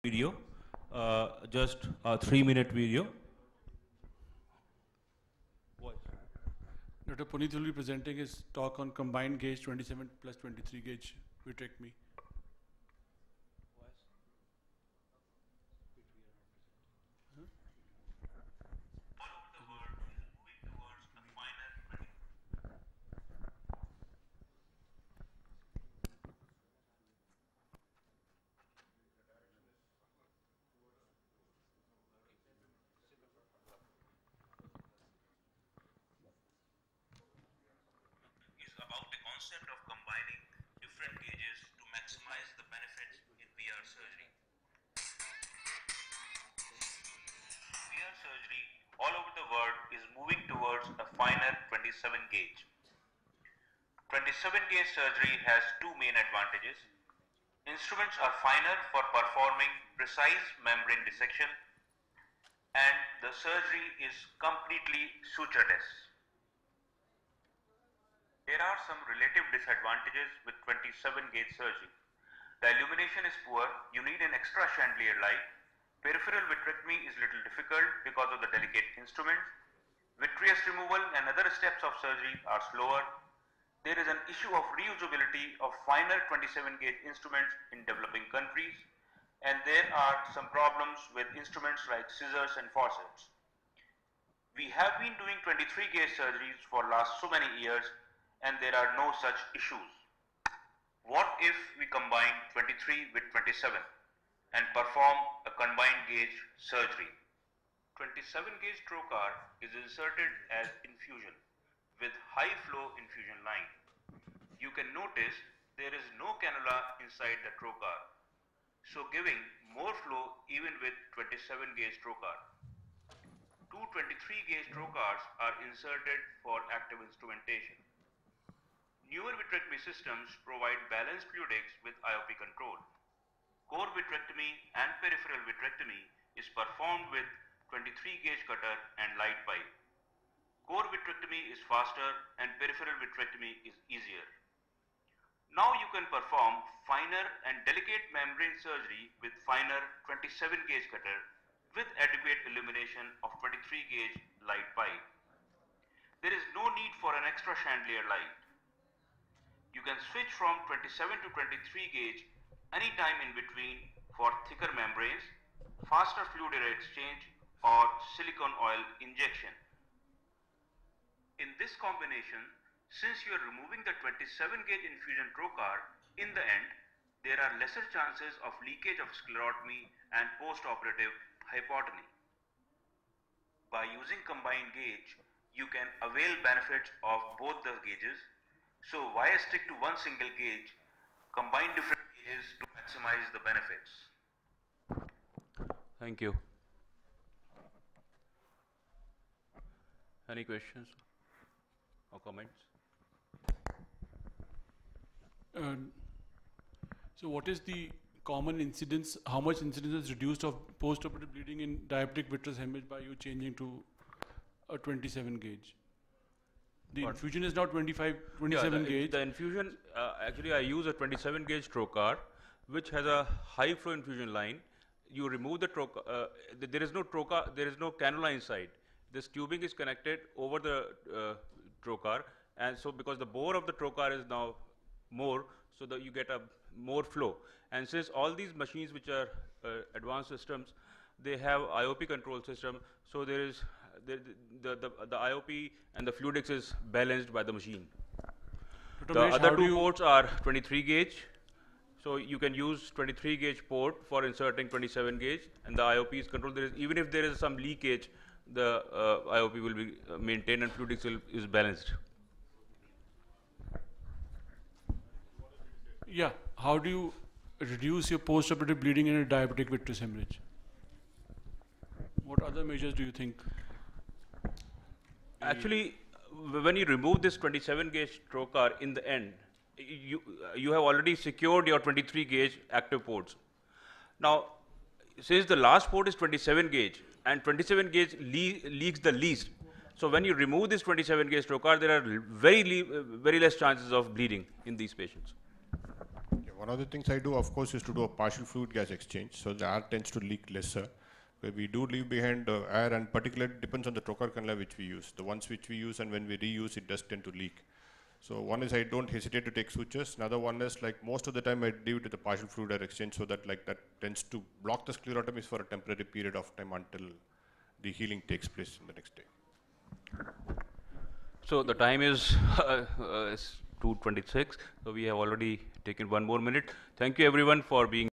video, just a 3-minute video. Dr. Puneet will be presenting his talk on combined gauge 27 plus 23 gauge vitrectomy. About the concept of combining different gauges to maximize the benefits in VR surgery. VR surgery all over the world is moving towards a finer 27 gauge. 27 gauge surgery has two main advantages. Instruments are finer for performing precise membrane dissection, and the surgery is completely sutureless. There are some relative disadvantages with 27 gauge surgery. The illumination is poor, you need an extra chandelier light. Peripheral vitrectomy is little difficult because of the delicate instrument. Vitreous removal and other steps of surgery are slower. There is an issue of reusability of finer 27 gauge instruments in developing countries, and there are some problems with instruments like scissors and forceps. We have been doing 23 gauge surgeries for last so many years, and there are no such issues. What if we combine 23 with 27 and perform a combined gauge surgery? 27 gauge trocar is inserted as infusion with high flow infusion line. You can notice there is no cannula inside the trocar, so giving more flow even with 27 gauge trocar. Two 23 gauge trocars are inserted for active instrumentation. Newer vitrectomy systems provide balanced fluidics with IOP control. Core vitrectomy and peripheral vitrectomy is performed with 23 gauge cutter and light pipe. Core vitrectomy is faster and peripheral vitrectomy is easier. Now you can perform finer and delicate membrane surgery with finer 27 gauge cutter with adequate illumination of 23 gauge light pipe. There is no need for an extra chandelier light. You can switch from 27 to 23 gauge anytime in between for thicker membranes, faster fluid exchange, or silicone oil injection. In this combination, since you are removing the 27 gauge infusion trocar, in the end, there are lesser chances of leakage of sclerotomy and post-operative hypotony. By using combined gauge, you can avail benefits of both the gauges. So why stick to one single gauge? Combine different gauges to maximize the benefits. Thank you. Any questions or comments? So what is the common incidence, how much incidence is reduced of post-operative bleeding in diabetic vitreous hemorrhage by you changing to a 27 gauge? The infusion is now 27 gauge. The infusion, actually I use a 27 gauge trocar which has a high flow infusion line. You remove the trocar, there is no trocar, there is no cannula inside. This tubing is connected over the trocar, and so because the bore of the trocar is now more, so that you get a more flow. And since all these machines which are advanced systems, they have IOP control system, so there is the IOP and the fluidics is balanced by the machine. The other two ports are 23 gauge, so you can use 23 gauge port for inserting 27 gauge, and the IOP is controlled. There is, even if there is some leakage, the IOP will be maintained and fluidics is balanced. Yeah, how do you reduce your post-operative bleeding in a diabetic vitreous hemorrhage? What other measures do you think? Actually, when you remove this 27 gauge trocar, in the end, you have already secured your 23 gauge active ports. Now, since the last port is 27 gauge and 27 gauge leaks the least, so when you remove this 27 gauge trocar, there are very less chances of bleeding in these patients. Okay, One of the things I do, of course, is to do a partial fluid gas exchange, so the air tends to leak lesser. Where we do leave behind air, and particularly depends on the trocar cannula which we use. The ones which we use, and when we reuse, it does tend to leak. So one is I don't hesitate to take sutures. Another one is like most of the time I leave it to the partial fluid air exchange, so that like that tends to block the sclerotomies for a temporary period of time until the healing takes place in the next day. So the time is 2:26. So we have already taken 1 more minute. Thank you everyone for being